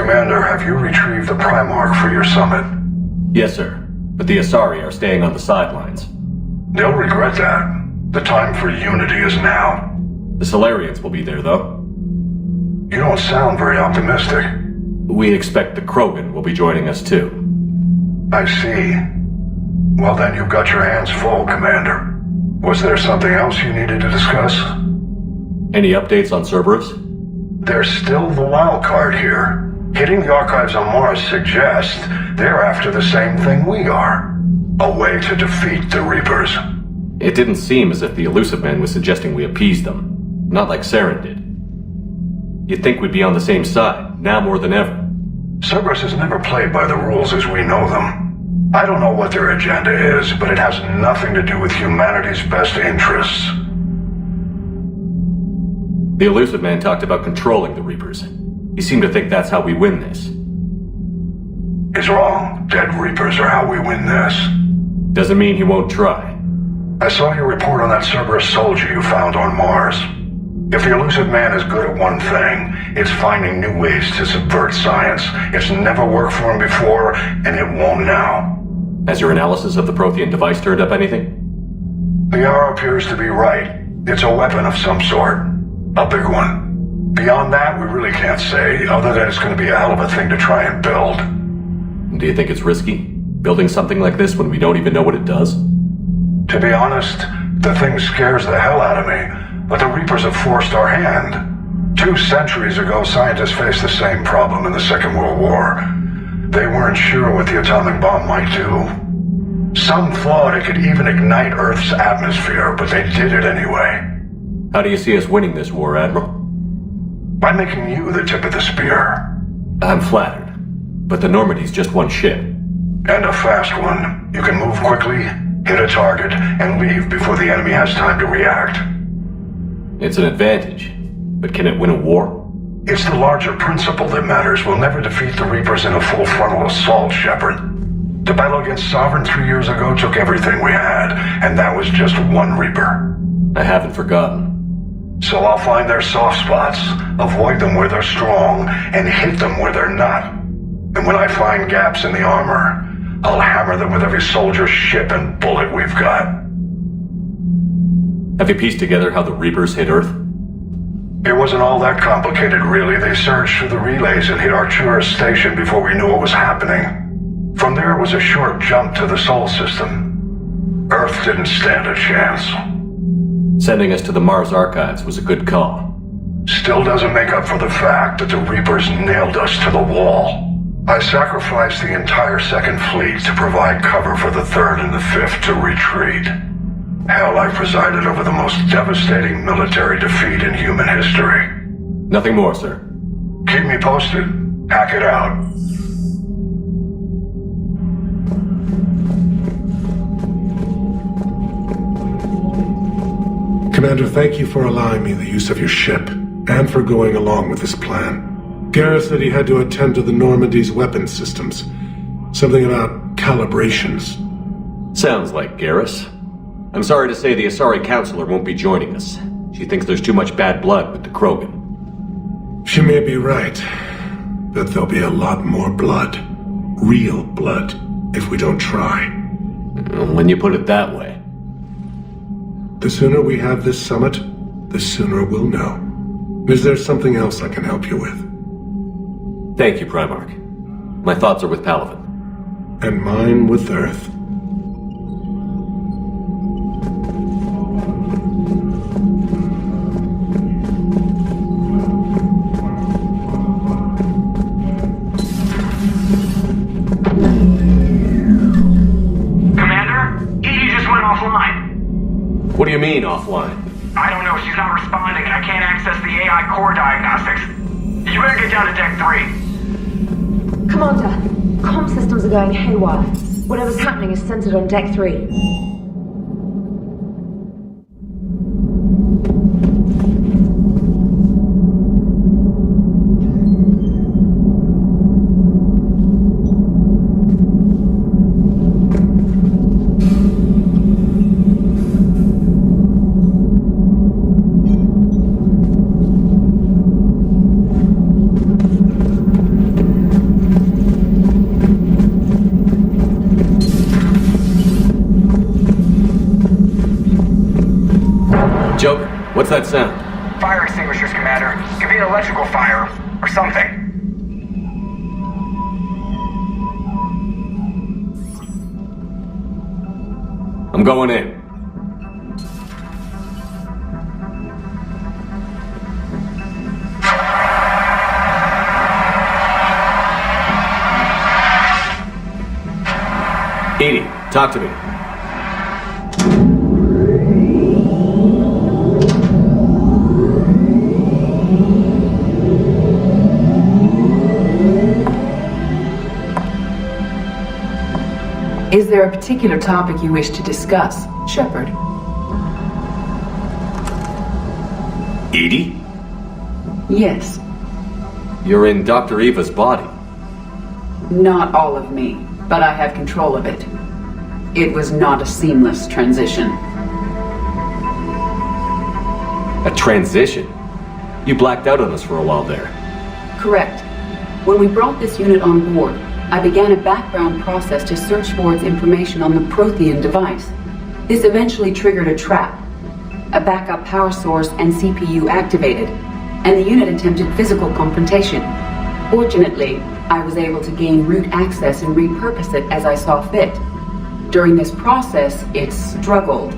Commander, have you retrieved the Primarch for your summit? Yes, sir. But the Asari are staying on the sidelines. They'll regret that. The time for unity is now. The Solarians will be there, though. You don't sound very optimistic. We expect the Krogan will be joining us, too. I see. Well, then you've got your hands full, Commander. Was there something else you needed to discuss? Any updates on Cerberus? There's still the wild card here. Hitting the archives on Mars suggests they're after the same thing we are. A way to defeat the Reapers. It didn't seem as if the Elusive Man was suggesting we appease them. Not like Saren did. You'd think we'd be on the same side, now more than ever. Cerberus has never played by the rules as we know them. I don't know what their agenda is, but it has nothing to do with humanity's best interests. The Elusive Man talked about controlling the Reapers. He seemed to think that's how we win this. He's wrong. Dead Reapers are how we win this. Doesn't mean he won't try. I saw your report on that Cerberus soldier you found on Mars. If the Elusive Man is good at one thing, it's finding new ways to subvert science. It's never worked for him before, and it won't now. Has your analysis of the Prothean device turned up anything? The R appears to be right. It's a weapon of some sort. A big one. Beyond that, we really can't say, other than it's going to be a hell of a thing to try and build. Do you think it's risky? Building something like this when we don't even know what it does? To be honest, the thing scares the hell out of me, but the Reapers have forced our hand. 2 centuries ago, scientists faced the same problem in the Second World War. They weren't sure what the atomic bomb might do. Some thought it could even ignite Earth's atmosphere, but they did it anyway. How do you see us winning this war, Admiral? By making you the tip of the spear. I'm flattered. But the Normandy's just one ship. And a fast one. You can move quickly, hit a target, and leave before the enemy has time to react. It's an advantage. But can it win a war? It's the larger principle that matters. We'll never defeat the Reapers in a full frontal assault, Shepard. The battle against Sovereign 3 years ago took everything we had, and that was just one Reaper. I haven't forgotten. So I'll find their soft spots, avoid them where they're strong, and hit them where they're not. And when I find gaps in the armor, I'll hammer them with every soldier, ship, and bullet we've got. Have you pieced together how the Reapers hit Earth? It wasn't all that complicated, really. They surged through the relays and hit Arcturus station before we knew what was happening. From there, it was a short jump to the Sol system. Earth didn't stand a chance. Sending us to the Mars archives was a good call. Still doesn't make up for the fact that the Reapers nailed us to the wall. I sacrificed the entire Second Fleet to provide cover for the Third and the Fifth to retreat. Hell, I presided over the most devastating military defeat in human history. Nothing more, sir. Keep me posted. Hack it out. Commander, thank you for allowing me the use of your ship, and for going along with this plan. Garrus said he had to attend to the Normandy's weapons systems. Something about calibrations. Sounds like Garrus. I'm sorry to say the Asari Counselor won't be joining us. She thinks there's too much bad blood with the Krogan. She may be right, but there'll be a lot more blood. Real blood, if we don't try. When you put it that way. The sooner we have this summit, the sooner we'll know. Is there something else I can help you with? Thank you, Primarch. My thoughts are with Palaven. And mine with Earth. What do you mean, offline? I don't know, she's not responding and I can't access the AI core diagnostics. You better get down to deck 3. Commander, comm systems are going haywire. Whatever's happening is centered on deck 3. What's that sound? Fire extinguishers, Commander. Could be an electrical fire, or something. I'm going in. Edie, talk to me. Is there a particular topic you wish to discuss, Shepard? Edie? Yes. You're in Dr. Eva's body. Not all of me, but I have control of it. It was not a seamless transition. A transition? You blacked out on us for a while there. Correct. When we brought this unit on board, I began a background process to search for its information on the Prothean device. This eventually triggered a trap. A backup power source and CPU activated, and the unit attempted physical confrontation. Fortunately, I was able to gain root access and repurpose it as I saw fit. During this process, it struggled.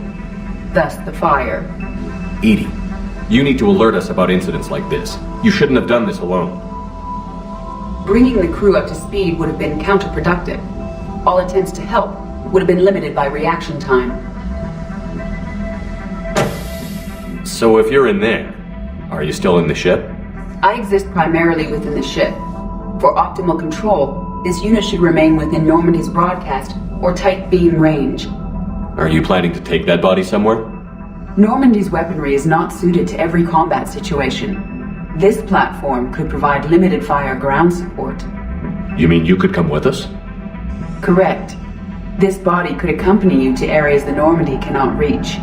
Thus the fire. Edie, you need to alert us about incidents like this. You shouldn't have done this alone. Bringing the crew up to speed would have been counterproductive. All attempts to help would have been limited by reaction time. So if you're in there, are you still in the ship? I exist primarily within the ship. For optimal control, this unit should remain within Normandy's broadcast or tight beam range. Are you planning to take that body somewhere? Normandy's weaponry is not suited to every combat situation. This platform could provide limited fire ground support. You mean you could come with us? Correct. This body could accompany you to areas the Normandy cannot reach.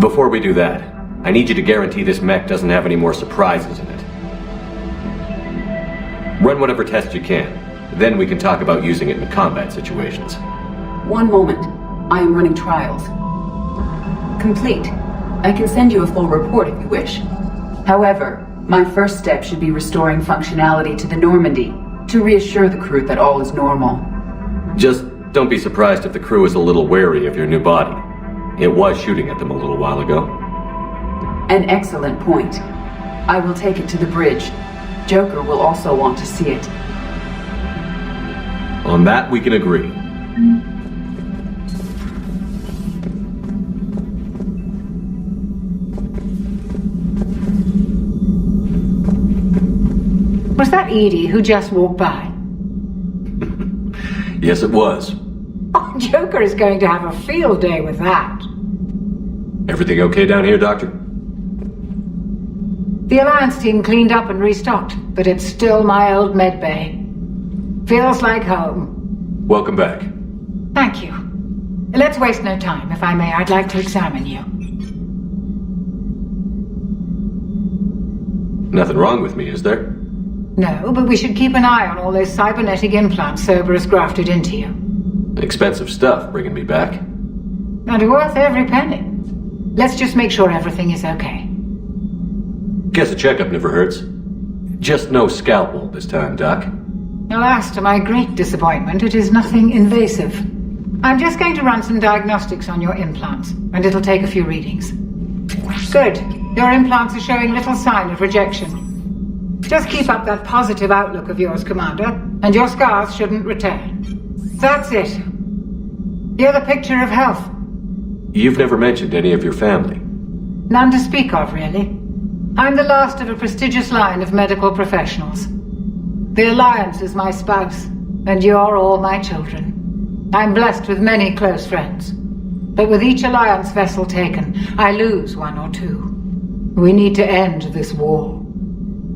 Before we do that, I need you to guarantee this mech doesn't have any more surprises in it. Run whatever tests you can. Then we can talk about using it in combat situations. One moment. I am running trials. Complete. I can send you a full report if you wish. However, my first step should be restoring functionality to the Normandy to reassure the crew that all is normal. Just don't be surprised if the crew is a little wary of your new body. It was shooting at them a little while ago. An excellent point. I will take it to the bridge. Joker will also want to see it. On that, we can agree. Was that Edie who just walked by? Yes, it was. Oh, Joker is going to have a field day with that. Everything okay down here, Doctor? The Alliance team cleaned up and restocked, but it's still my old med bay. Feels like home. Welcome back. Thank you. Let's waste no time. If I may, I'd like to examine you. Nothing wrong with me, is there? No, but we should keep an eye on all those cybernetic implants Cerberus grafted into you. Expensive stuff bringing me back. And worth every penny. Let's just make sure everything is okay. Guess a checkup never hurts. Just no scalpel this time, Doc. Alas, to my great disappointment, it is nothing invasive. I'm just going to run some diagnostics on your implants, and it'll take a few readings. Good. Your implants are showing little sign of rejection. Just keep up that positive outlook of yours, Commander, and your scars shouldn't return. That's it. You're the picture of health. You've never mentioned any of your family. None to speak of, really. I'm the last of a prestigious line of medical professionals. The Alliance is my spouse, and you're all my children. I'm blessed with many close friends. But with each Alliance vessel taken, I lose one or two. We need to end this war.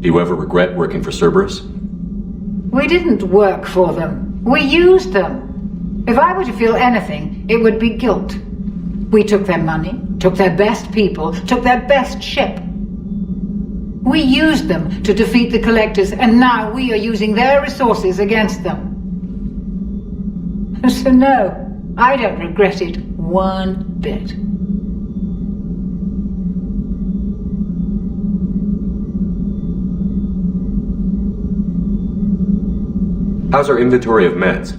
Do you ever regret working for Cerberus? We didn't work for them. We used them. If I were to feel anything, it would be guilt. We took their money, took their best people, took their best ship. We used them to defeat the Collectors, and now we are using their resources against them. So no, I don't regret it one bit. How's our inventory of meds?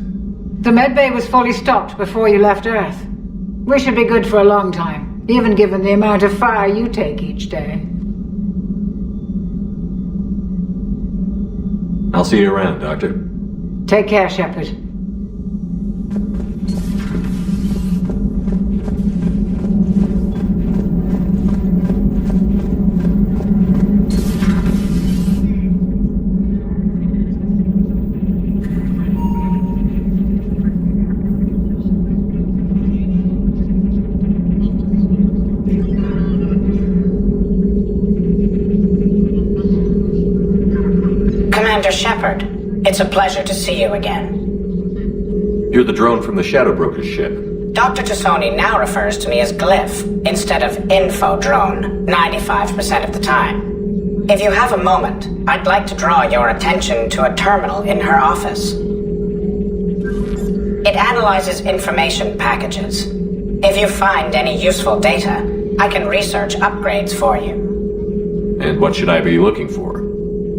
The medbay was fully stocked before you left Earth. We should be good for a long time, even given the amount of fire you take each day. I'll see you around, Doctor. Take care, Shepard. Commander Shepard, it's a pleasure to see you again. You're the drone from the Shadow Broker's ship. Dr. Tassoni now refers to me as Glyph instead of Info Drone 95% of the time. If you have a moment, I'd like to draw your attention to a terminal in her office. It analyzes information packages. If you find any useful data, I can research upgrades for you. And what should I be looking for?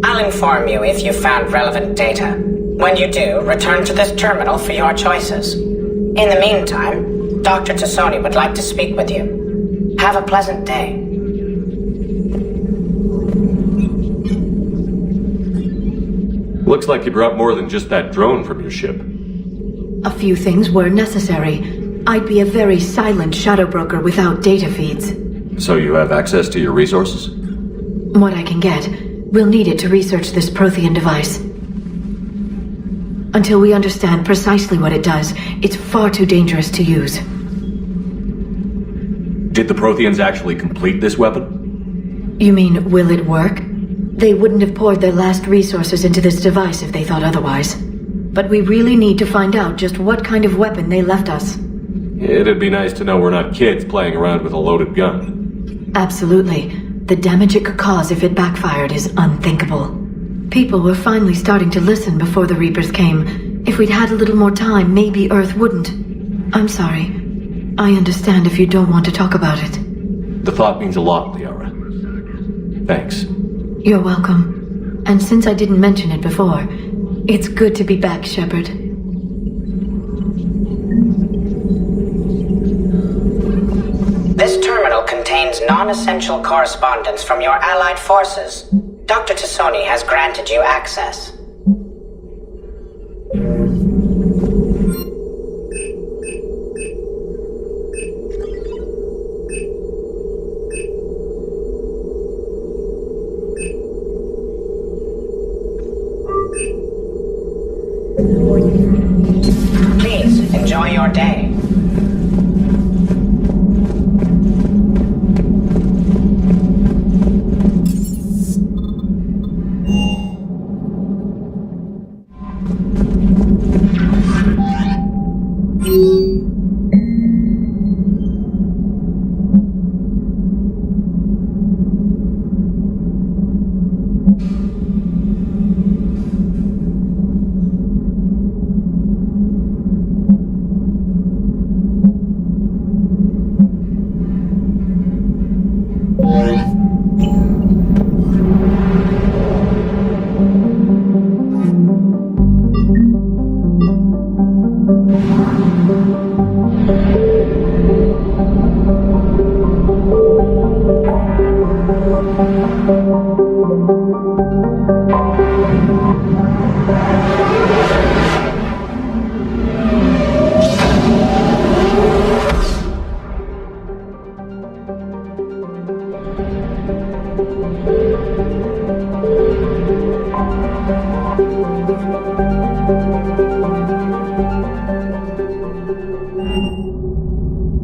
I'll inform you if you found relevant data. When you do, return to this terminal for your choices. In the meantime, Dr. Tassoni would like to speak with you. Have a pleasant day. Looks like you brought more than just that drone from your ship. A few things were necessary. I'd be a very silent shadow broker without data feeds. So you have access to your resources? What I can get. We'll need it to research this Prothean device. Until we understand precisely what it does, it's far too dangerous to use. Did the Protheans actually complete this weapon? You mean, will it work? They wouldn't have poured their last resources into this device if they thought otherwise. But we really need to find out just what kind of weapon they left us. It'd be nice to know we're not kids playing around with a loaded gun. Absolutely. The damage it could cause if it backfired is unthinkable. People were finally starting to listen before the Reapers came. If we'd had a little more time, maybe Earth wouldn't. I'm sorry. I understand if you don't want to talk about it. The thought means a lot, Liara. Thanks. You're welcome. And since I didn't mention it before, it's good to be back, Shepard. This terminal contains non-essential correspondence from your allied forces. Dr. Tassoni has granted you access. Please, enjoy your day.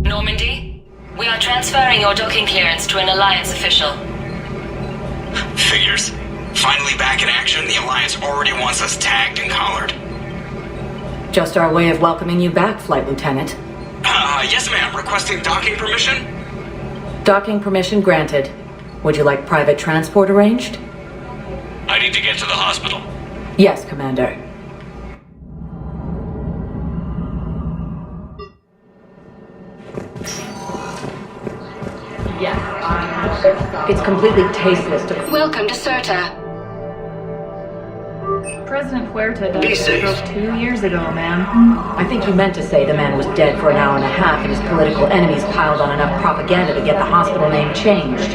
Normandy, we are transferring your docking clearance to an Alliance official. Figures. Finally back in action, the Alliance already wants us tagged and collared. Just our way of welcoming you back, Flight Lieutenant. Yes ma'am, requesting docking permission? Docking permission granted. Would you like private transport arranged? I need to get to the hospital. Yes, Commander. Yes, it's completely tasteless to... Welcome to Serta. President Huerta died Be of a safe. stroke 2 years ago, ma'am. I think you meant to say the man was dead for an hour and a half and his political enemies piled on enough propaganda to get the hospital name changed.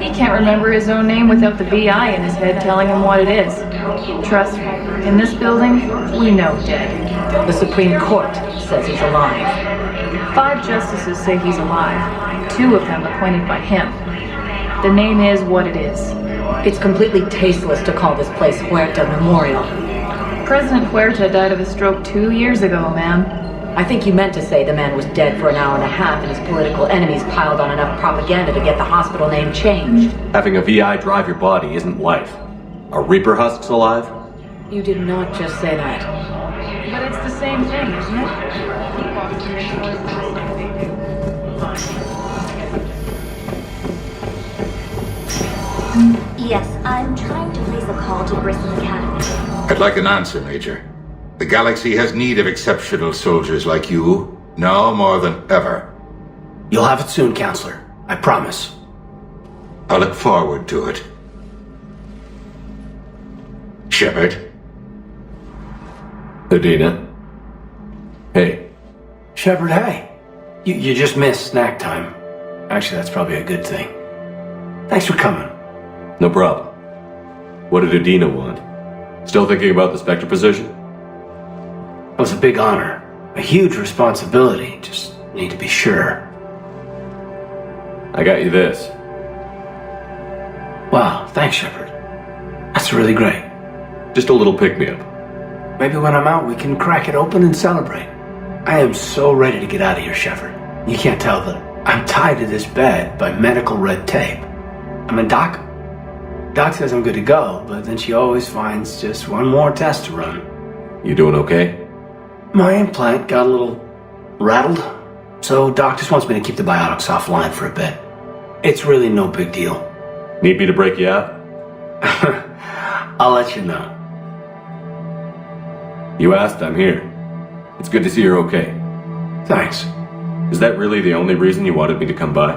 He can't remember his own name without the VI in his head telling him what it is. Trust me, in this building, we know dead. The Supreme Court says he's alive. 5 justices say he's alive, 2 of them appointed by him. The name is what it is. It's completely tasteless to call this place Huerta Memorial. President Huerta died of a stroke 2 years ago, ma'am. I think you meant to say the man was dead for an hour and a half and his political enemies piled on enough propaganda to get the hospital name changed. Having a VI drive your body isn't life. Are Reaper husks alive? You did not just say that. But it's the same thing, isn't it? Foster your choices the same way they do. Yes, I'm trying to place a call to Grissom Academy. I'd like an answer, Major. The galaxy has need of exceptional soldiers like you, now more than ever. You'll have it soon, Counselor. I promise. I look forward to it. Shepard? Adina? Hey. Shepard, hey. You just missed snack time. Actually, that's probably a good thing. Thanks for coming. No problem. What did Adina want? Still thinking about the Spectre position? It was a big honor. A huge responsibility. Just need to be sure. I got you this. Wow, thanks, Shepard. That's really great. Just a little pick-me-up. Maybe when I'm out, we can crack it open and celebrate. I am so ready to get out of here, Shepard. You can't tell, but I'm tied to this bed by medical red tape. I mean, Doc says I'm good to go, but then she always finds just one more test to run. You doing okay? My implant got a little rattled, so Doc just wants me to keep the biotics offline for a bit. It's really no big deal. Need me to break you out? I'll let you know. You asked, I'm here. It's good to see you're okay. Thanks. Is that really the only reason you wanted me to come by?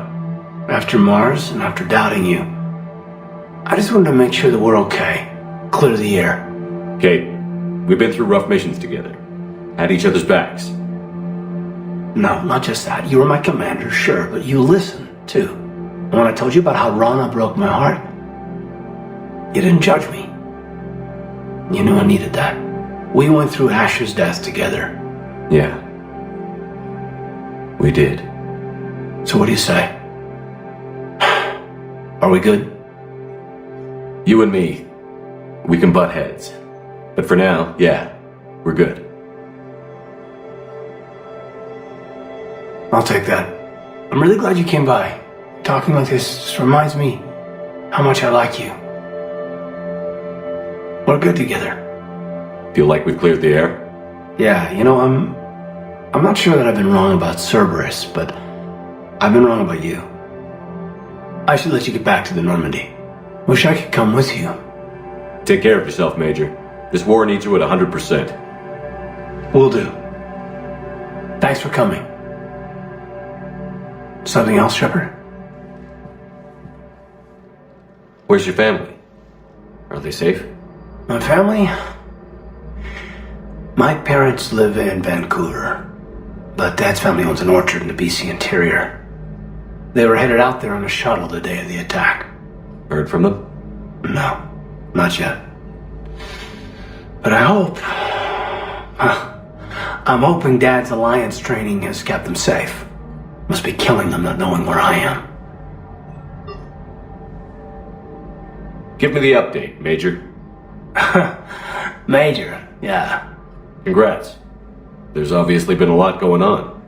After Mars and after doubting you, I just wanted to make sure that we're okay. Clear the air. Kate, we've been through rough missions together. Had each other's backs. No, not just that. You were my commander, sure, but you listened, too. And when I told you about how Rana broke my heart, you didn't judge me. You knew I needed that. We went through Asher's death together. Yeah. We did. So what do you say? Are we good? You and me, we can butt heads. But for now, yeah, we're good. I'll take that. I'm really glad you came by. Talking like this just reminds me how much I like you. We're good together. Feel like we've cleared the air? Yeah, you know, I'm not sure that I've been wrong about Cerberus, but I've been wrong about you. I should let you get back to the Normandy. Wish I could come with you. Take care of yourself, Major. This war needs you at 100%. Will do. Thanks for coming. Something else, Shepard? Where's your family? Are they safe? My family? My parents live in Vancouver, but Dad's family owns an orchard in the BC interior. They were headed out there on a shuttle the day of the attack. Heard from them? No, not yet. But I hope... I'm hoping Dad's alliance training has kept them safe. Must be killing them not knowing where I am. Give me the update, Major. Major, yeah. Congrats. There's obviously been a lot going on.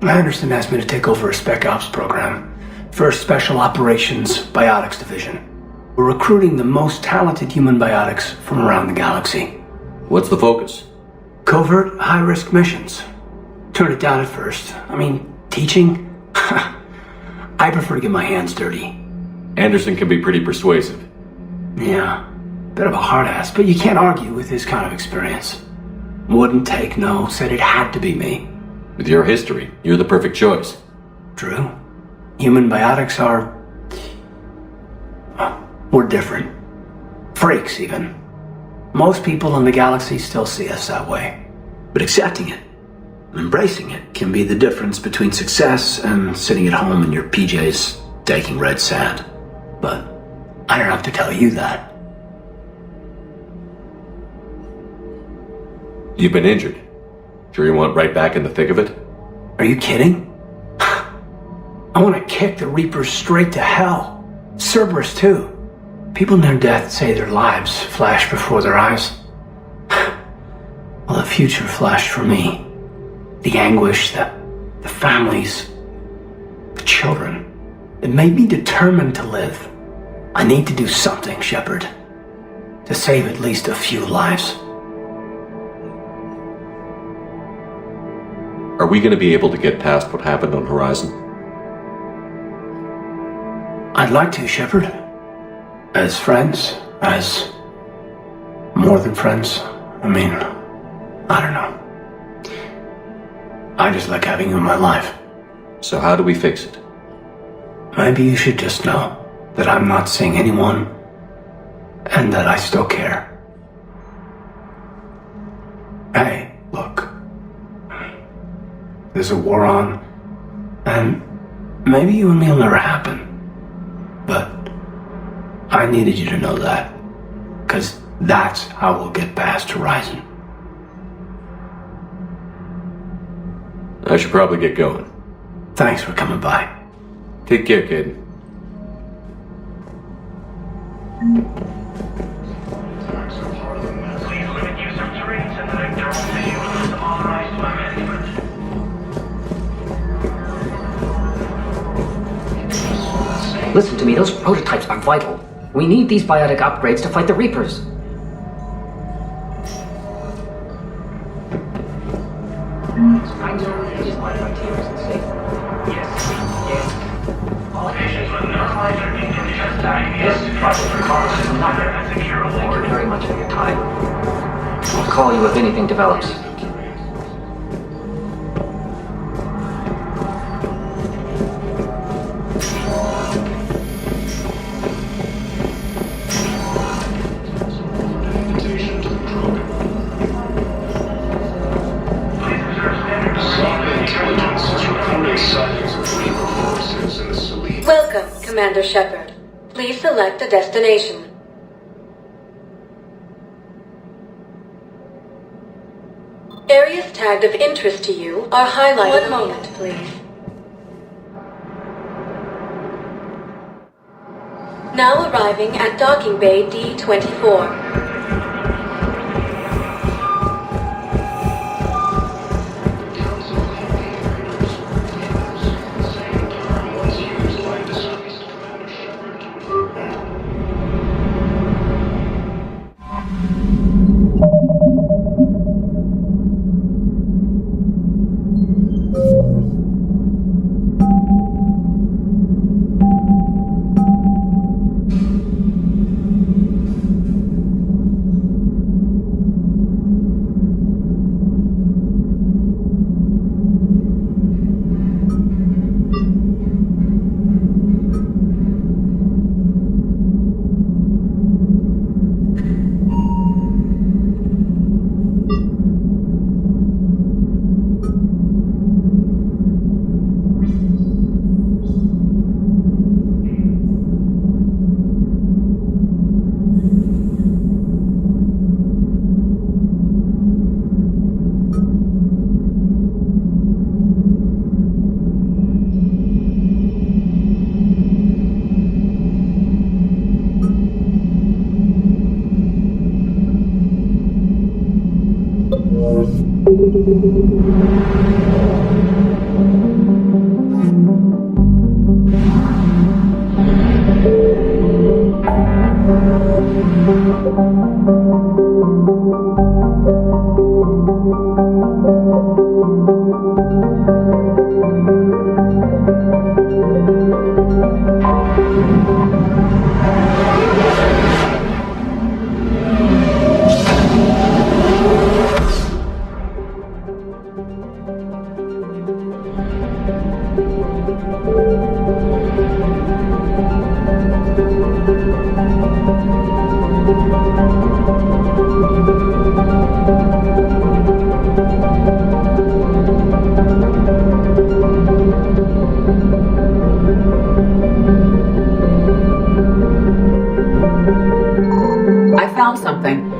Anderson asked me to take over a Spec Ops program. First Special Operations Biotics Division. We're recruiting the most talented human biotics from around the galaxy. What's the focus? Covert, high-risk missions. Turned it down at first. I mean, teaching? I prefer to get my hands dirty. Anderson can be pretty persuasive. Yeah, bit of a hard-ass, but you can't argue with his kind of experience. Wouldn't take no, said it had to be me. With your history, you're the perfect choice. True. Human biotics are... we're different. Freaks, even. Most people in the galaxy still see us that way. But accepting it, embracing it, can be the difference between success and sitting at home in your PJs taking red sand. But I don't have to tell you that. You've been injured. Sure you want right back in the thick of it? Are you kidding? I want to kick the Reapers straight to hell. Cerberus, too. People near death say their lives flash before their eyes. Well, the future flashed for me. The anguish, the families, the children. It made me determined to live. I need to do something, Shepard. To save at least a few lives. Are we going to be able to get past what happened on Horizon? I'd like to, Shepard. As friends, as more than friends. I mean, I don't know. I just like having you in my life. So how do we fix it? Maybe you should just know that I'm not seeing anyone and that I still care. Hey, look. There's a war on, and maybe you and me will never happen. But I needed you to know that, because that's how we'll get past Horizon. I should probably get going. Thanks for coming by. Take care, kid. Please limit use of trains and direct their own vehicles authorized by management. Listen to me, those prototypes are vital. We need these biotic upgrades to fight the Reapers. I know these biotic is safe. Yes. All patients with neuralizer need to test diabetes, prostate cancer, and secure Thank you award. very much for your time. I'll call you if anything develops. Welcome, Commander Shepard. Please select a destination. Areas tagged of interest to you are highlighted. One moment, please. Now arriving at Docking Bay D-24. found something.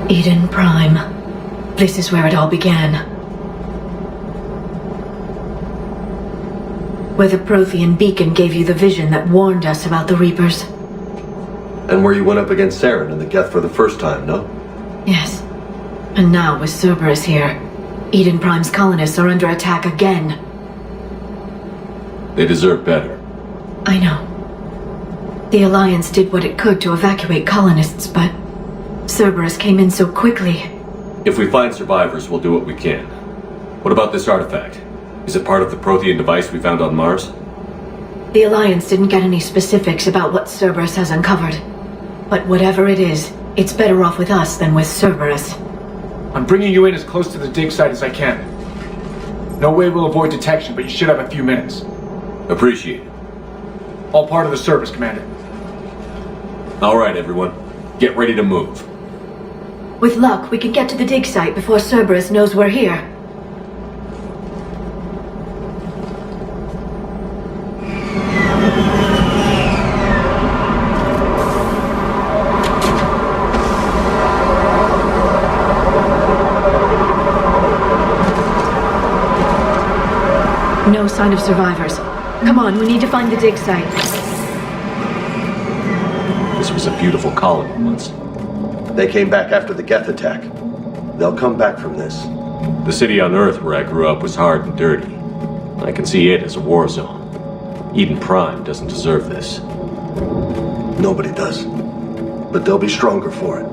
Eden Prime. This is where it all began. Where the Prothean beacon gave you the vision that warned us about the Reapers. And where you went up against Saren and the Geth for the first time, no? Yes. And now with Cerberus here, Eden Prime's colonists are under attack again. They deserve better. I know. The Alliance did what it could to evacuate colonists, but Cerberus came in so quickly. If we find survivors, we'll do what we can. What about this artifact? Is it part of the Prothean device we found on Mars? The Alliance didn't get any specifics about what Cerberus has uncovered. But whatever it is, it's better off with us than with Cerberus. I'm bringing you in as close to the dig site as I can. No way we'll avoid detection, but you should have a few minutes. Appreciate it. All part of the service, Commander. All right, everyone. Get ready to move. With luck, we can get to the dig site before Cerberus knows we're here. No sign of survivors. Come on, we need to find the dig site. This was a beautiful colony once. They came back after the Geth attack. They'll come back from this. The city on Earth where I grew up was hard and dirty. I can see it as a war zone. Eden Prime doesn't deserve this. Nobody does. but they'll be stronger for it.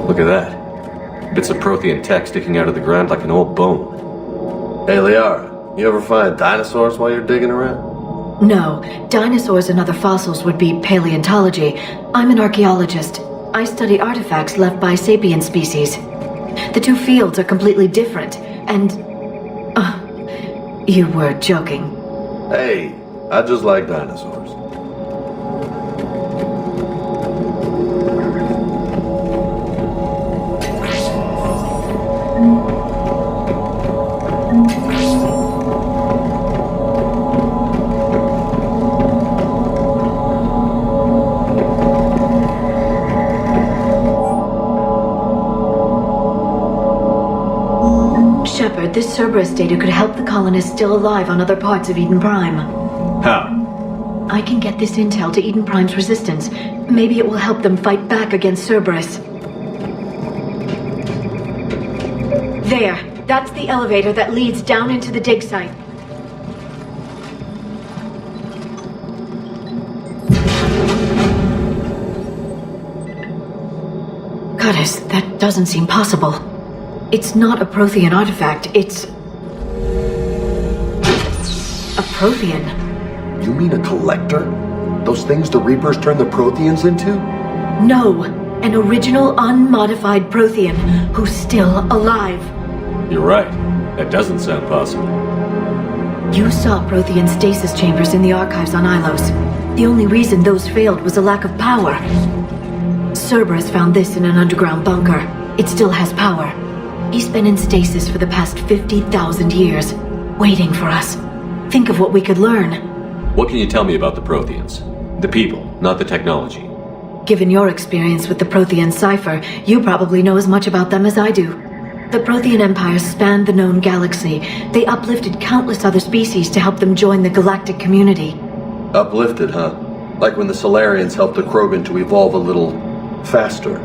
Look at that. Bits of Prothean tech sticking out of the ground like an old bone. Hey, Liara, you ever find dinosaurs while you're digging around? No, dinosaurs and other fossils would be paleontology. I'm an archaeologist. I study artifacts left by sapient species. The two fields are completely different, and... you were joking. Hey, I just like dinosaurs. Shepard, this Cerberus data could help the colonists still alive on other parts of Eden Prime. How? I can get this intel to Eden Prime's resistance. Maybe it will help them fight back against Cerberus. There. That's the elevator that leads down into the dig site. Goddess, that doesn't seem possible. It's not a Prothean artifact, it's... a Prothean. You mean a collector? Those things the Reapers turn the Protheans into? No, an original unmodified Prothean who's still alive. You're right. That doesn't sound possible. You saw Prothean stasis chambers in the archives on Ilos. The only reason those failed was a lack of power. Cerberus found this in an underground bunker. It still has power. He's been in stasis for the past 50,000 years, waiting for us. Think of what we could learn. What can you tell me about the Protheans? The people, not the technology. Given your experience with the Prothean cipher, you probably know as much about them as I do. The Prothean Empire spanned the known galaxy. They uplifted countless other species to help them join the galactic community. Uplifted, huh? Like when the Solarians helped the Krogan to evolve a little faster.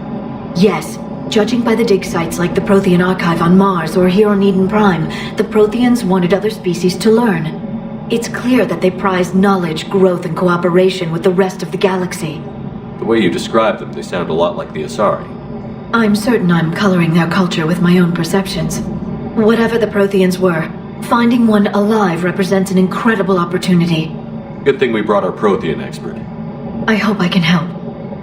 Yes. Judging by the dig sites like the Prothean Archive on Mars or here on Eden Prime, the Protheans wanted other species to learn. It's clear that they prize knowledge, growth, and cooperation with the rest of the galaxy. The way you describe them, they sound a lot like the Asari. I'm certain I'm coloring their culture with my own perceptions. Whatever the Protheans were, finding one alive represents an incredible opportunity. Good thing we brought our Prothean expert. I hope I can help.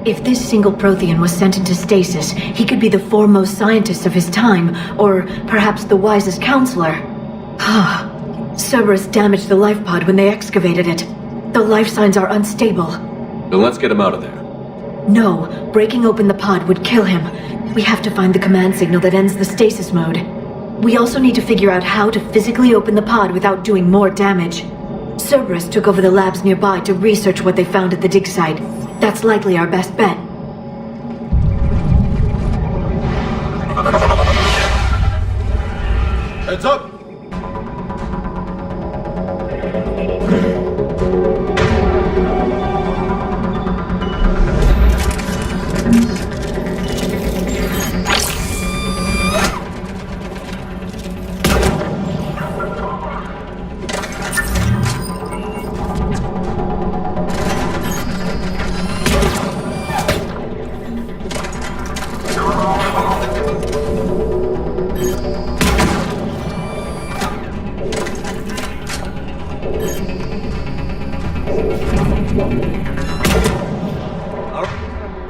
If this single Prothean was sent into stasis, he could be the foremost scientist of his time, or perhaps the wisest counselor. Cerberus damaged the life pod when they excavated it. The life signs are unstable. Then let's get him out of there. No, breaking open the pod would kill him. We have to find the command signal that ends the stasis mode. We also need to figure out how to physically open the pod without doing more damage. Cerberus took over the labs nearby to research what they found at the dig site. That's likely our best bet. Heads up!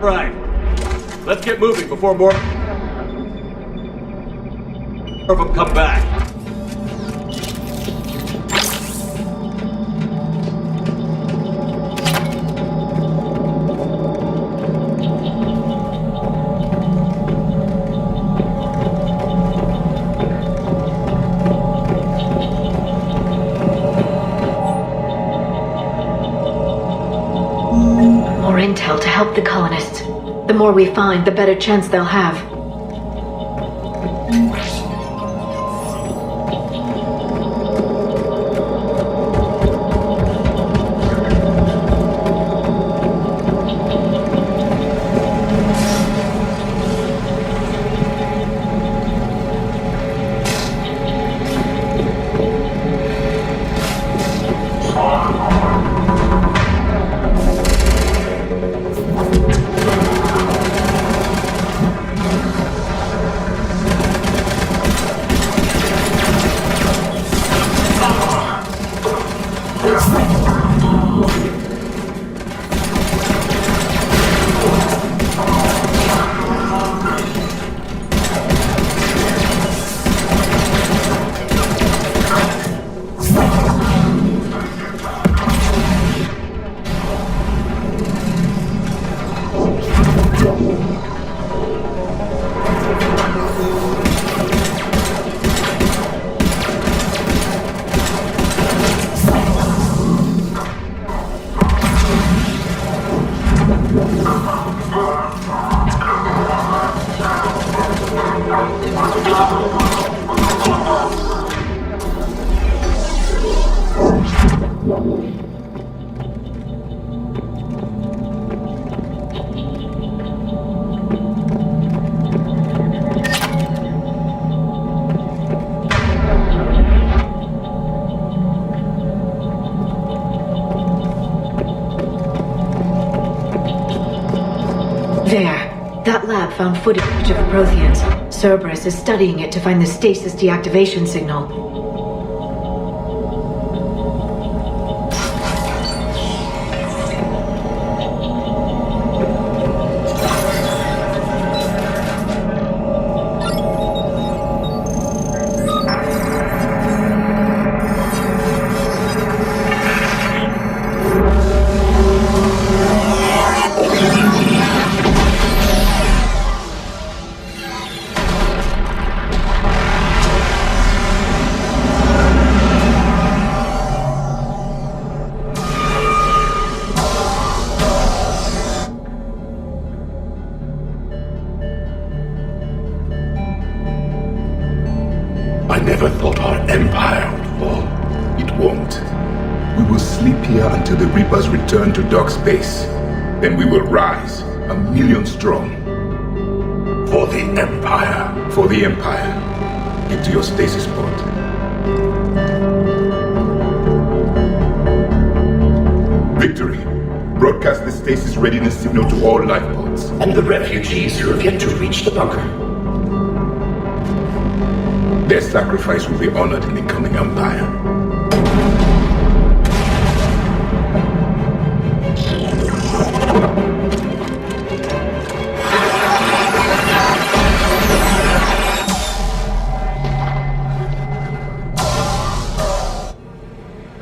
Right. Let's get moving before more of them come back. More intel to help the colonists. The more we find, the better chance they'll have. There. That lab found footage of the Protheans. Cerberus is studying it to find the stasis deactivation signal. I never thought our empire would fall. It won't. We will sleep here until the Reapers return to dark space. Then we will rise, 1,000,000 strong. For the Empire. For the Empire. Get to your stasis pod. Victory. Broadcast the stasis readiness signal to all life pods. And the refugees who have yet to reach the bunker. Their sacrifice will be honored in the coming Empire.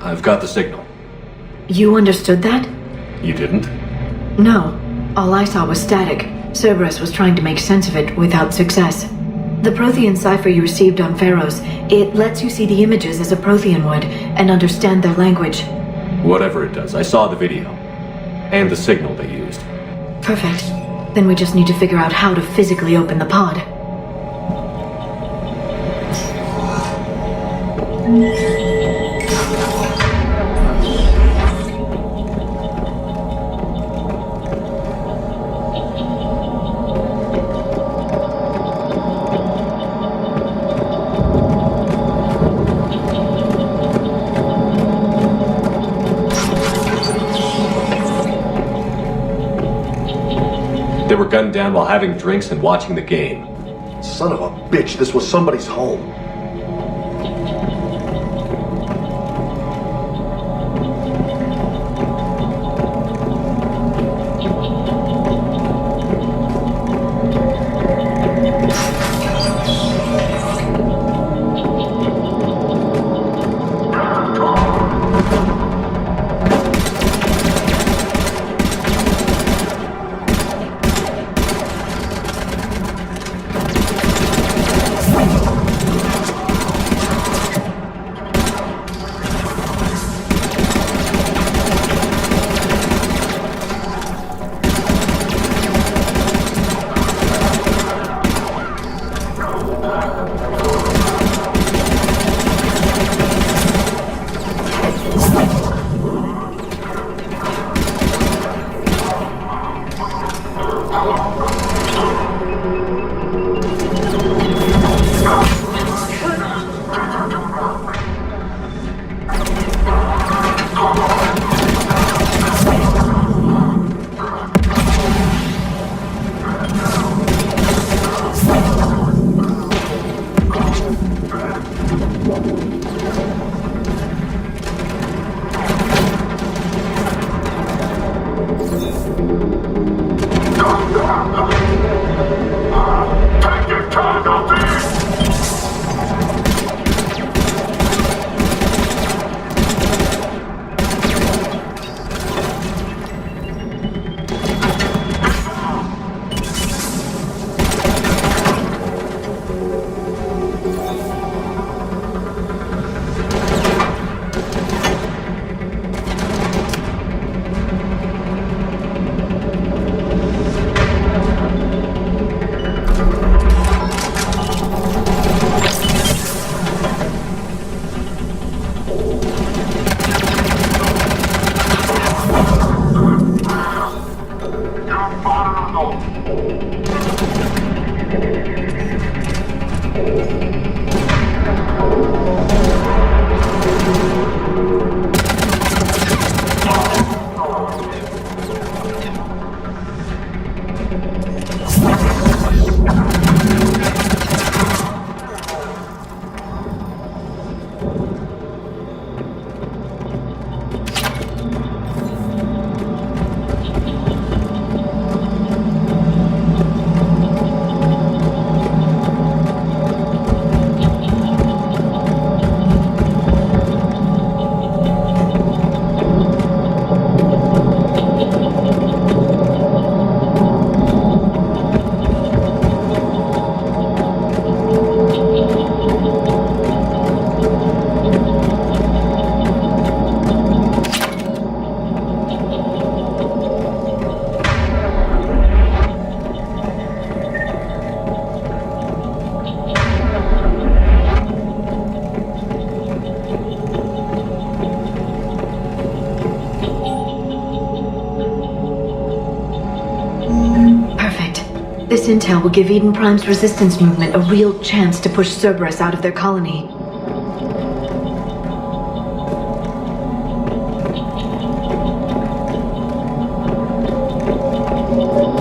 I've got the signal. You understood that? You didn't? No. All I saw was static. Cerberus was trying to make sense of it without success. The Prothean cipher you received on Pharaohs, it lets you see the images as a Prothean would, and understand their language. Whatever it does, I saw the video. And the signal they used. Perfect. Then we just need to figure out how to physically open the pod. They were gunned down while having drinks and watching the game. Son of a bitch, this was somebody's home. This intel will give Eden Prime's resistance movement a real chance to push Cerberus out of their colony.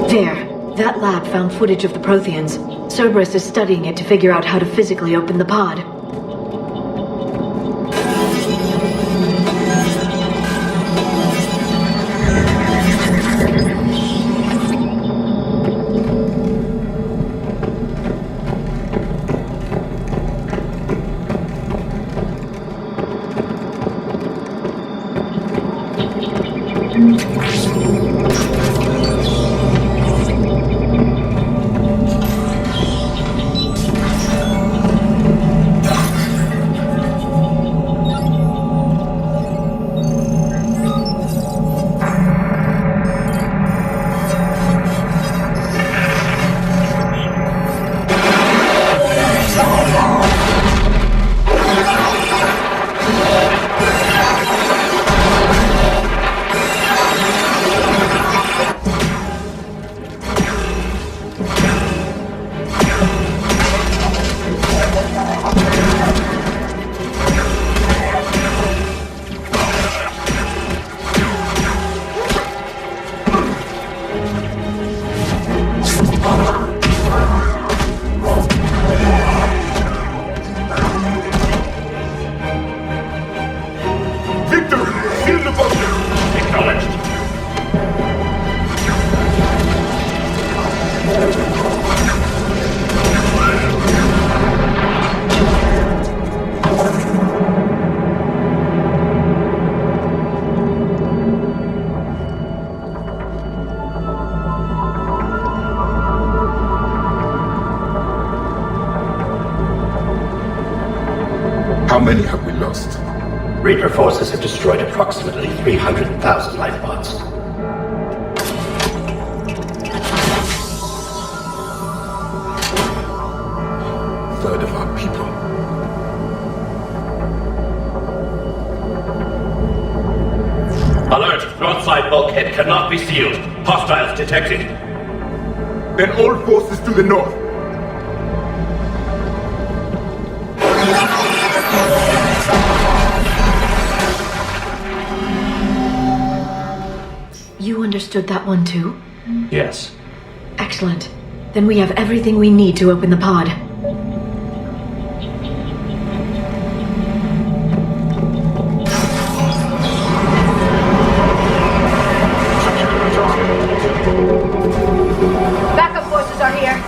There. That lab found footage of the Protheans. Cerberus is studying it to figure out how to physically open the pod. How many have we lost? Reaper forces have destroyed approximately 300,000 life pods. Third of our people. Alert! Broadside bulkhead cannot be sealed. Hostiles detected. Then all forces to the north. You understood that one too? Yes. Excellent. Then we have everything we need to open the pod. Backup forces are here.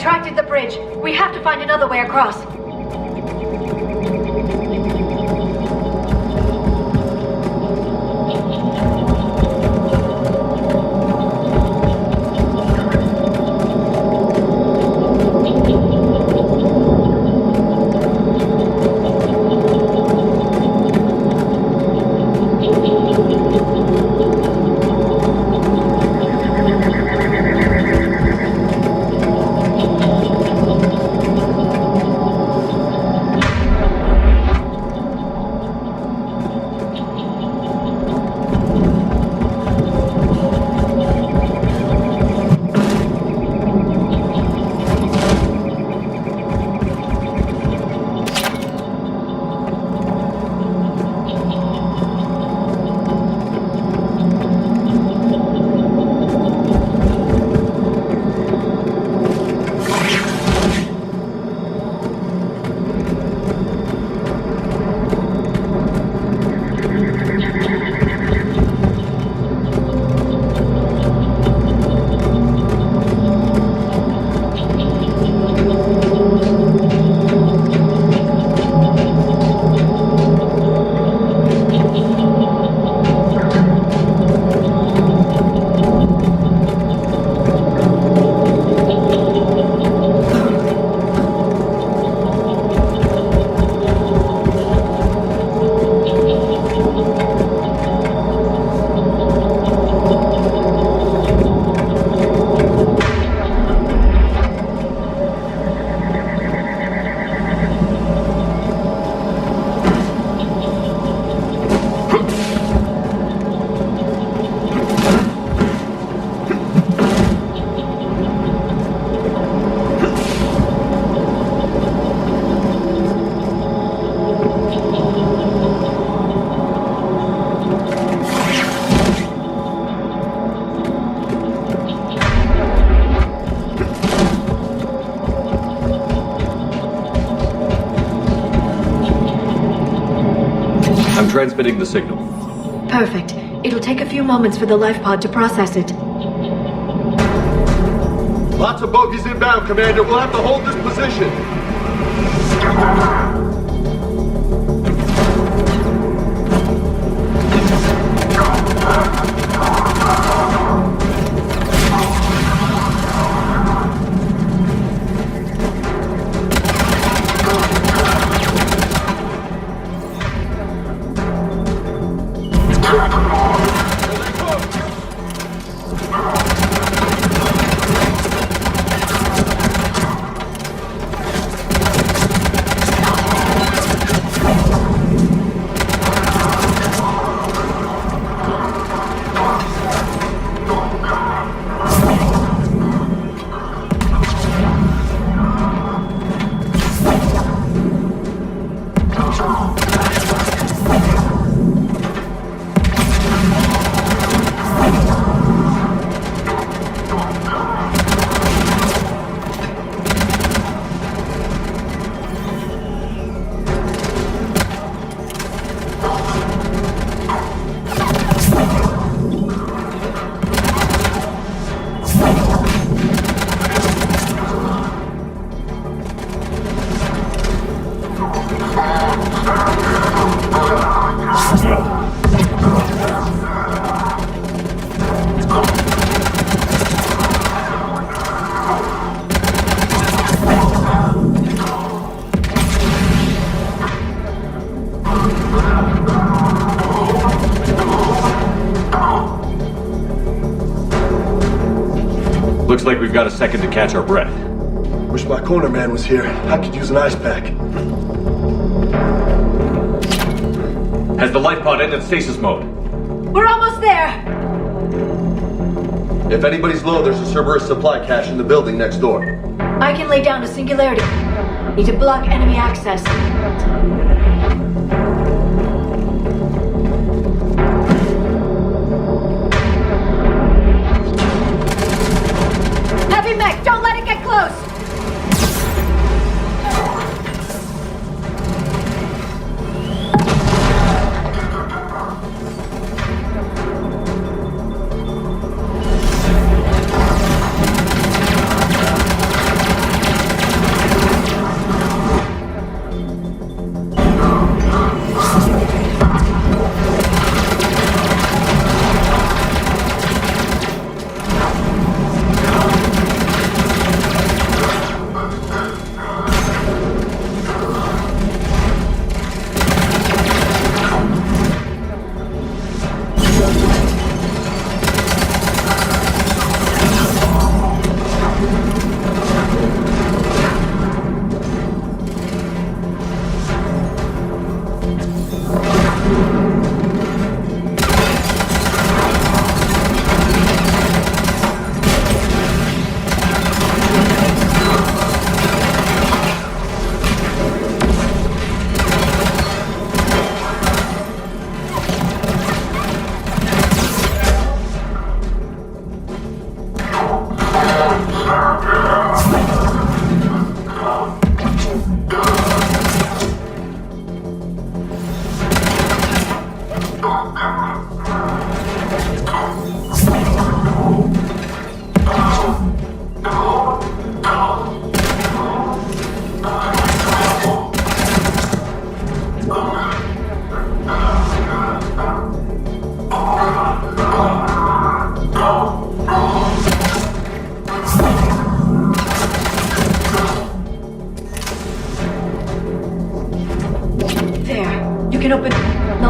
retracted the bridge. We have to find another way across. Transmitting the signal. Perfect. It'll take a few moments for the life pod to process it. Lots of bogies inbound, Commander. We'll have to hold this position. Looks like we've got a second to catch our breath. Wish my corner man was here. I could use an ice pack. Has the life pod entered stasis mode? We're almost there! If anybody's low, there's a Cerberus supply cache in the building next door. I can lay down a singularity. Need to block enemy access. Heavy mech, don't let it get close!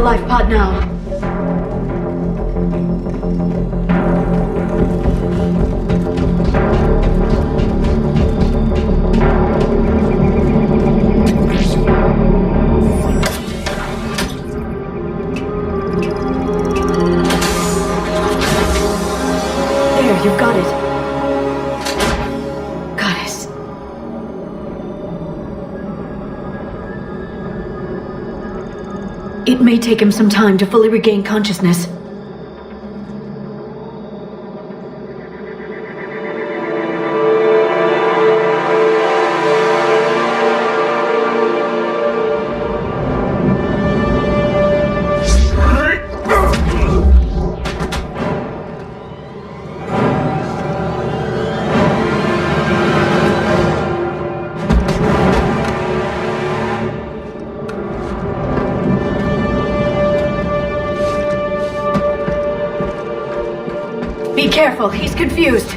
life pod now. There, you've got it. Goddess. It may take him some time to fully regain consciousness. Be careful, he's confused.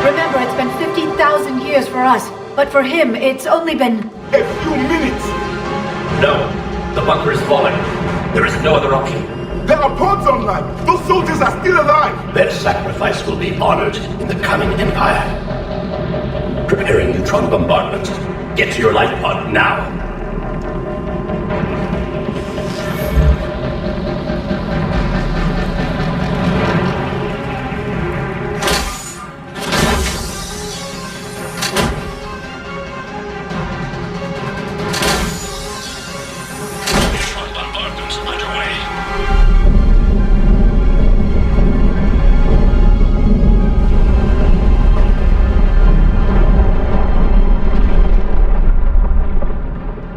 Remember, it's been 50,000 years for us, but for him, it's only been... A few minutes! No, the bunker is falling. There is no other option. There are pods online! Those soldiers are still alive! Their sacrifice will be honored in the coming Empire. Preparing neutron bombardment. Get to your life pod now. Neutron bombardment underway.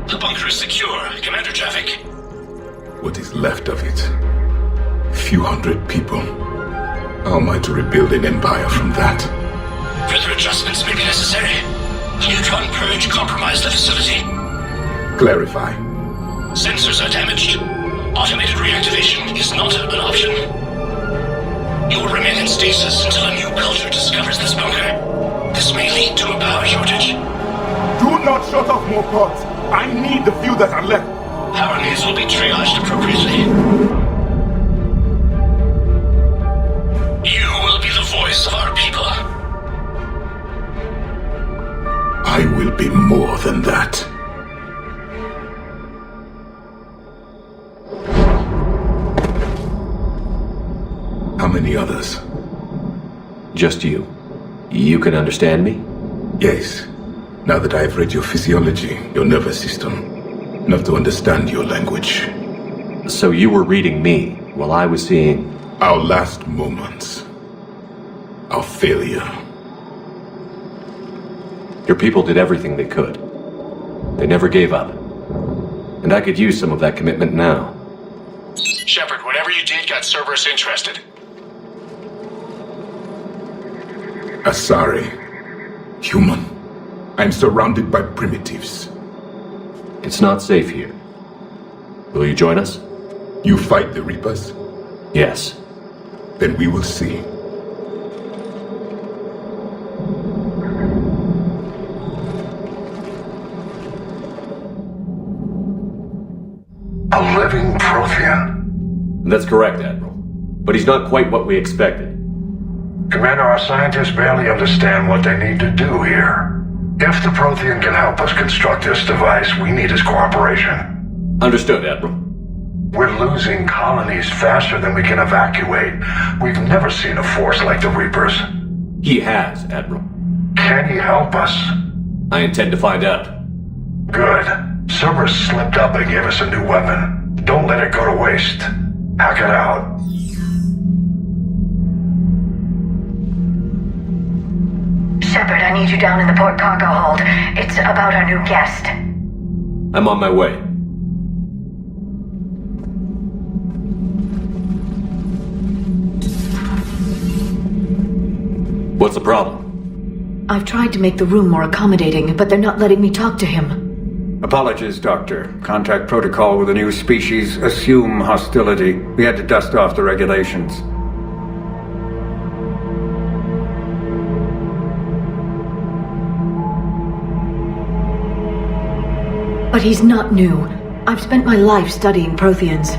The bunker is secure. Commander traffic. What is left of it? A few hundred people. How am I to rebuild an empire from that? Further adjustments may be necessary. The neutron purge compromised the facility. Clarify. Sensors are damaged. Automated reactivation is not an option. You will remain in stasis until a new culture discovers this bunker. This may lead to a power shortage. Do not shut off more pods! I need the few that are left! Power needs will be triaged appropriately. You will be the voice of our people. I will be more than that. How many others? Just you. You can understand me? Yes. Now that I've read your physiology, your nervous system, enough to understand your language. So you were reading me while I was seeing... Our last moments. Our failure. Your people did everything they could. They never gave up. And I could use some of that commitment now. Shepard, whatever you did got Cerberus interested. Asari. Human. I'm surrounded by primitives. It's not safe here. Will you join us? You fight the Reapers? Yes. Then we will see. A living Prothean? That's correct, Admiral. But he's not quite what we expected. Commander, our scientists barely understand what they need to do here. If the Prothean can help us construct this device, we need his cooperation. Understood, Admiral. We're losing colonies faster than we can evacuate. We've never seen a force like the Reapers. He has, Admiral. Can he help us? I intend to find out. Good. Cerberus slipped up and gave us a new weapon. Don't let it go to waste. Hack it out. Shepard, I need you down in the port cargo hold. It's about our new guest. I'm on my way. What's the problem? I've tried to make the room more accommodating, but they're not letting me talk to him. Apologies, Doctor. Contact protocol with a new species. Assume hostility. We had to dust off the regulations. But he's not new. I've spent my life studying Protheans.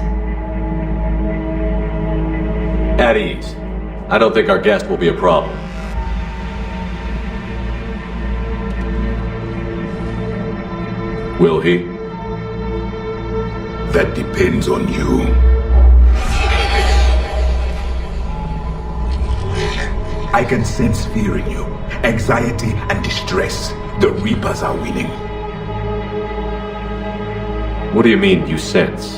At ease. I don't think our guest will be a problem. Will he? That depends on you. I can sense fear in you, anxiety and distress. The Reapers are winning. What do you mean, you sense?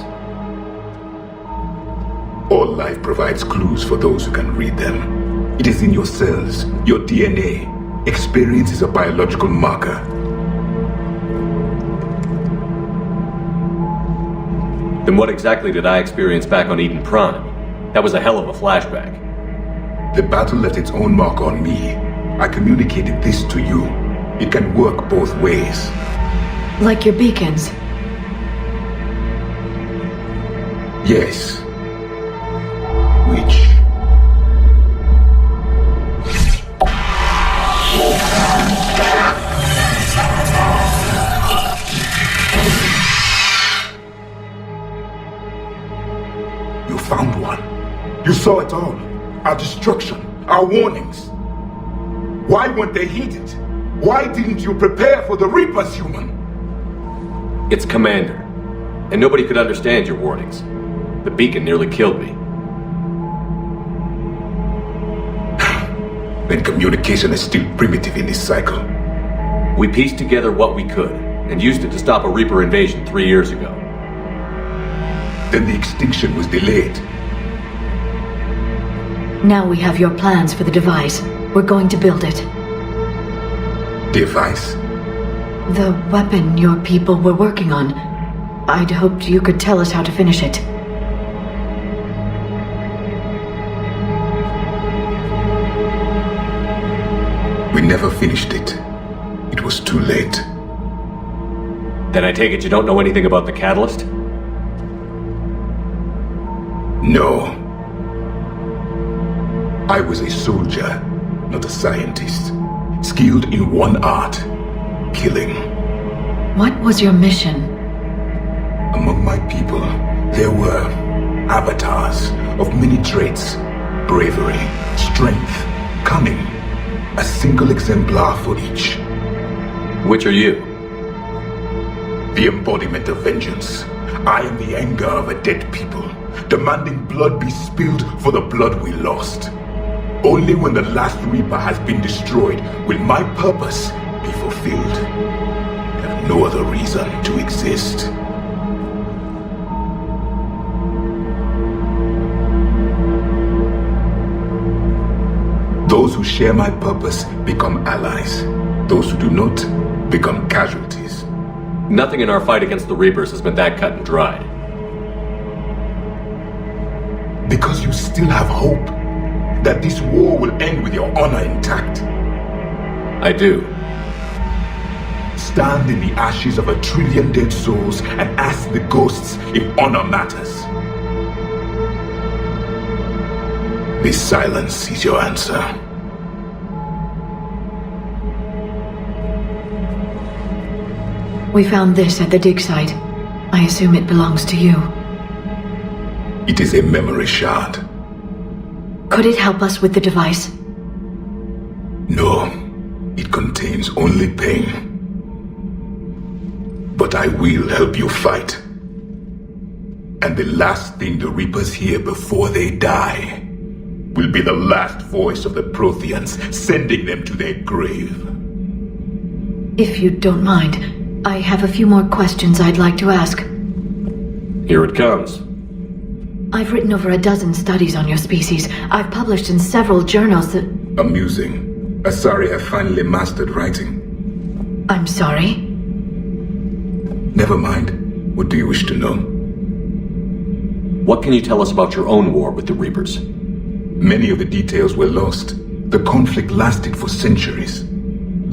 All life provides clues for those who can read them. It is in your cells, your DNA. Experience is a biological marker. Then what exactly did I experience back on Eden Prime? That was a hell of a flashback. The battle left its own mark on me. I communicated this to you. It can work both ways. Like your beacons? Yes. Which? You found one. You saw it all. Our destruction, our warnings. Why weren't they heeded? Why didn't you prepare for the Reapers, human? It's Commander. And nobody could understand your warnings. The beacon nearly killed me. Then communication is still primitive in this cycle. We pieced together what we could, and used it to stop a Reaper invasion 3 years ago. Then the extinction was delayed. Now we have your plans for the device. We're going to build it. Device? The weapon your people were working on. I'd hoped you could tell us how to finish it. We never finished it. It was too late. Then I take it you don't know anything about the catalyst? No. I was a soldier, not a scientist. Skilled in one art: killing. What was your mission? Among my people, there were avatars of many traits: bravery, strength, cunning. A single exemplar for each. Which are you? The embodiment of vengeance. I am the anger of a dead people, demanding blood be spilled for the blood we lost. Only when the last Reaper has been destroyed will my purpose be fulfilled. I have no other reason to exist. Those who share my purpose become allies. Those who do not become casualties. Nothing in our fight against the Reapers has been that cut and dried. Because you still have hope that this war will end with your honor intact. I do. Stand in the ashes of 1 trillion dead souls and ask the ghosts if honor matters. This silence is your answer. We found this at the dig site. I assume it belongs to you. It is a memory shard. Could it help us with the device? No, it contains only pain. But I will help you fight. And the last thing the Reapers hear before they die will be the last voice of the Protheans, sending them to their grave. If you don't mind, I have a few more questions I'd like to ask. Here it comes. I've written over a dozen studies on your species. I've published in several journals that... Amusing. Asari have finally mastered writing. I'm sorry? Never mind. What do you wish to know? What can you tell us about your own war with the Reapers? Many of the details were lost. The conflict lasted for centuries.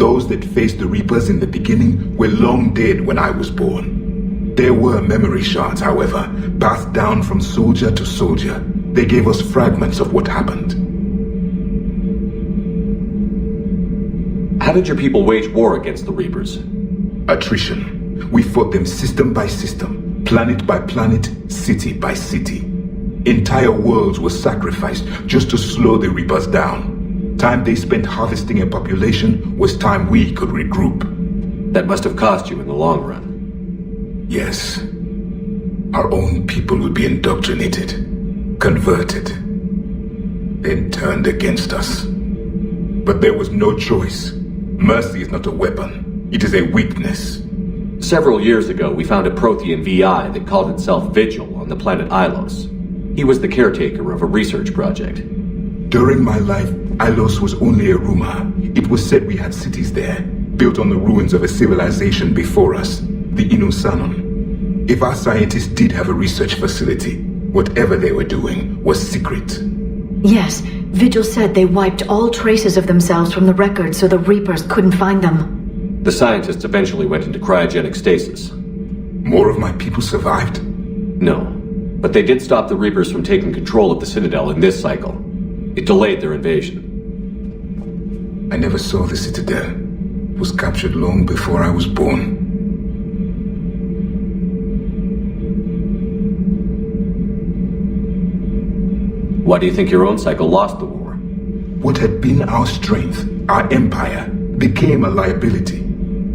Those that faced the Reapers in the beginning were long dead when I was born. There were memory shards, however, passed down from soldier to soldier. They gave us fragments of what happened. How did your people wage war against the Reapers? Attrition. We fought them system by system, planet by planet, city by city. Entire worlds were sacrificed just to slow the Reapers down. Time they spent harvesting a population was time we could regroup. That must have cost you in the long run. Yes. Our own people would be indoctrinated, converted, then turned against us. But there was no choice. Mercy is not a weapon. It is a weakness. Several years ago, we found a Prothean VI that called itself Vigil on the planet Ilos. He was the caretaker of a research project. During my life, Ilos was only a rumor. It was said we had cities there, built on the ruins of a civilization before us, the Inusanon. If our scientists did have a research facility, whatever they were doing was secret. Yes, Vigil said they wiped all traces of themselves from the records so the Reapers couldn't find them. The scientists eventually went into cryogenic stasis. More of my people survived? No, but they did stop the Reapers from taking control of the Citadel in this cycle. It delayed their invasion. I never saw the Citadel. It was captured long before I was born. Why do you think your own cycle lost the war? What had been our strength, our empire, became a liability.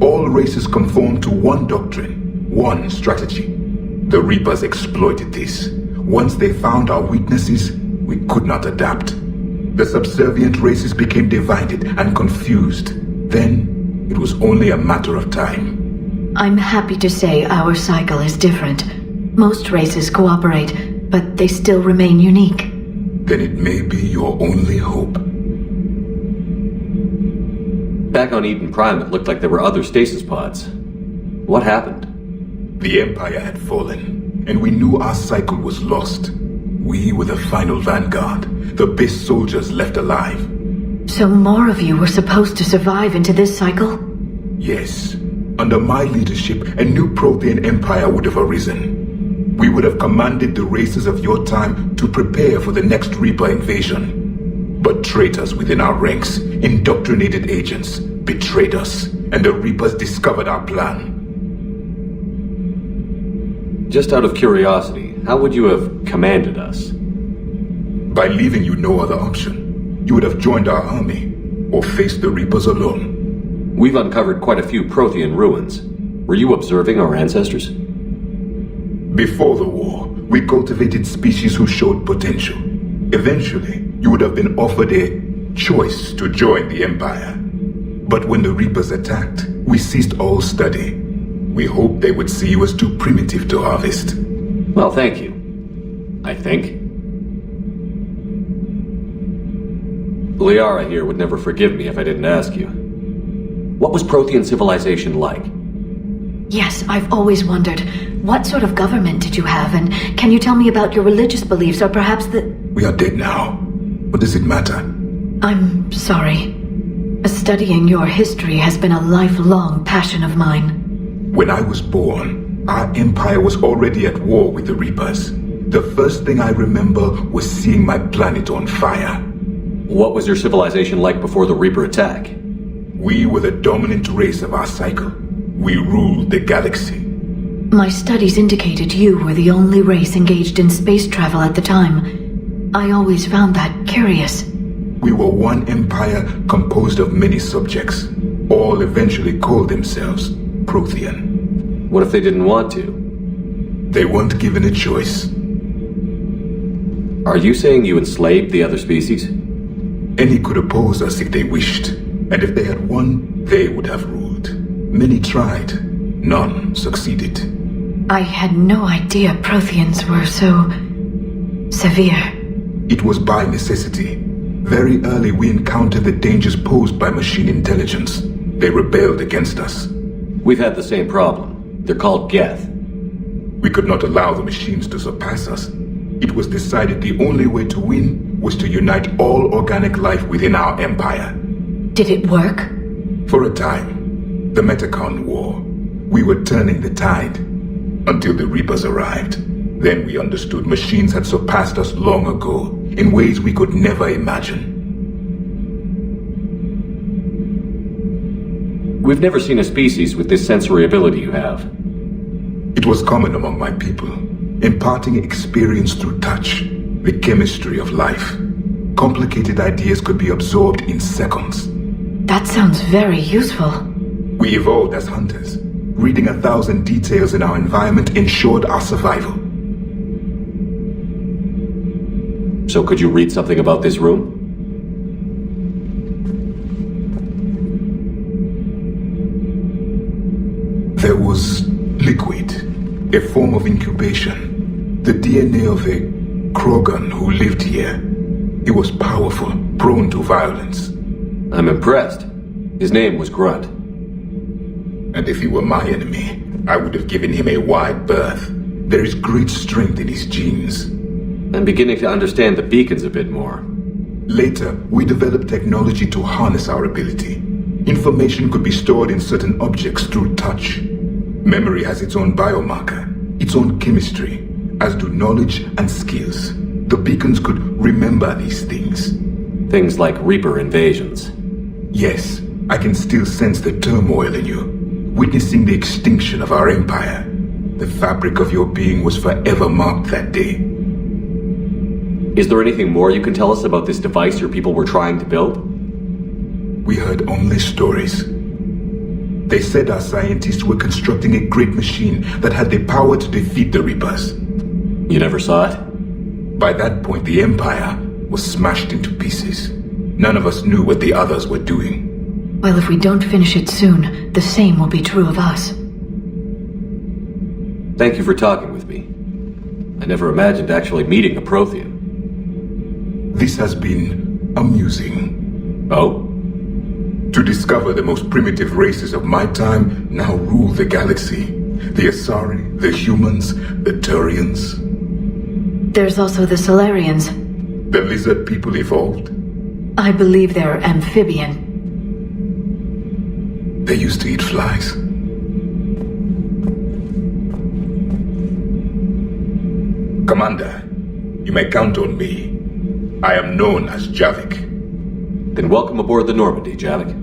All races conformed to one doctrine, one strategy. The Reapers exploited this. Once they found our weaknesses, we could not adapt. The subservient races became divided and confused. Then, it was only a matter of time. I'm happy to say our cycle is different. Most races cooperate, but they still remain unique. Then it may be your only hope. Back on Eden Prime, it looked like there were other stasis pods. What happened? The Empire had fallen, and we knew our cycle was lost. We were the final vanguard, the best soldiers left alive. So more of you were supposed to survive into this cycle? Yes. Under my leadership, a new Prothean empire would have arisen. We would have commanded the races of your time to prepare for the next Reaper invasion. But traitors within our ranks, indoctrinated agents, betrayed us, and the Reapers discovered our plan. Just out of curiosity, how would you have commanded us? By leaving you no other option. You would have joined our army, or faced the Reapers alone. We've uncovered quite a few Prothean ruins. Were you observing our ancestors? Before the war, we cultivated species who showed potential. Eventually, you would have been offered a choice to join the Empire. But when the Reapers attacked, we ceased all study. We hoped they would see you as too primitive to harvest. Well, thank you. I think. Liara here would never forgive me if I didn't ask you. What was Prothean civilization like? Yes, I've always wondered. What sort of government did you have, and can you tell me about your religious beliefs, or perhaps the... We are dead now. What does it matter? I'm sorry. Studying your history has been a lifelong passion of mine. When I was born, our empire was already at war with the Reapers. The first thing I remember was seeing my planet on fire. What was your civilization like before the Reaper attack? We were the dominant race of our cycle. We ruled the galaxy. My studies indicated you were the only race engaged in space travel at the time. I always found that curious. We were one empire composed of many subjects. All eventually called themselves Prothean. What if they didn't want to? They weren't given a choice. Are you saying you enslaved the other species? Any could oppose us if they wished. And if they had won, they would have ruled. Many tried. None succeeded. I had no idea Protheans were so... severe. It was by necessity. Very early we encountered the dangers posed by machine intelligence. They rebelled against us. We've had the same problem. They're called Geth. We could not allow the machines to surpass us. It was decided the only way to win was to unite all organic life within our empire. Did it work? For a time, the Metacon War, we were turning the tide until the Reapers arrived. Then we understood machines had surpassed us long ago in ways we could never imagine. We've never seen a species with this sensory ability you have. It was common among my people, imparting experience through touch, the chemistry of life. Complicated ideas could be absorbed in seconds. That sounds very useful. We evolved as hunters. Reading 1,000 details in our environment ensured our survival. So could you read something about this room? There was liquid, a form of incubation. The DNA of a Krogan who lived here. He was powerful, prone to violence. I'm impressed. His name was Grunt. And if he were my enemy, I would have given him a wide berth. There is great strength in his genes. I'm beginning to understand the beacons a bit more. Later, we developed technology to harness our ability. Information could be stored in certain objects through touch. Memory has its own biomarker, its own chemistry, as do knowledge and skills. The beacons could remember these things. Things like Reaper invasions. Yes, I can still sense the turmoil in you, witnessing the extinction of our empire. The fabric of your being was forever marked that day. Is there anything more you can tell us about this device your people were trying to build? We heard only stories. They said our scientists were constructing a great machine that had the power to defeat the Reapers. You never saw it? By that point, the Empire was smashed into pieces. None of us knew what the others were doing. Well, if we don't finish it soon, the same will be true of us. Thank you for talking with me. I never imagined actually meeting a Prothean. This has been amusing. Oh? To discover the most primitive races of my time now rule the galaxy. The Asari, the humans, the Turians. There's also the Solarians. The lizard people evolved? I believe they're amphibian. They used to eat flies. Commander, you may count on me. I am known as Javik. Then welcome aboard the Normandy, Javik.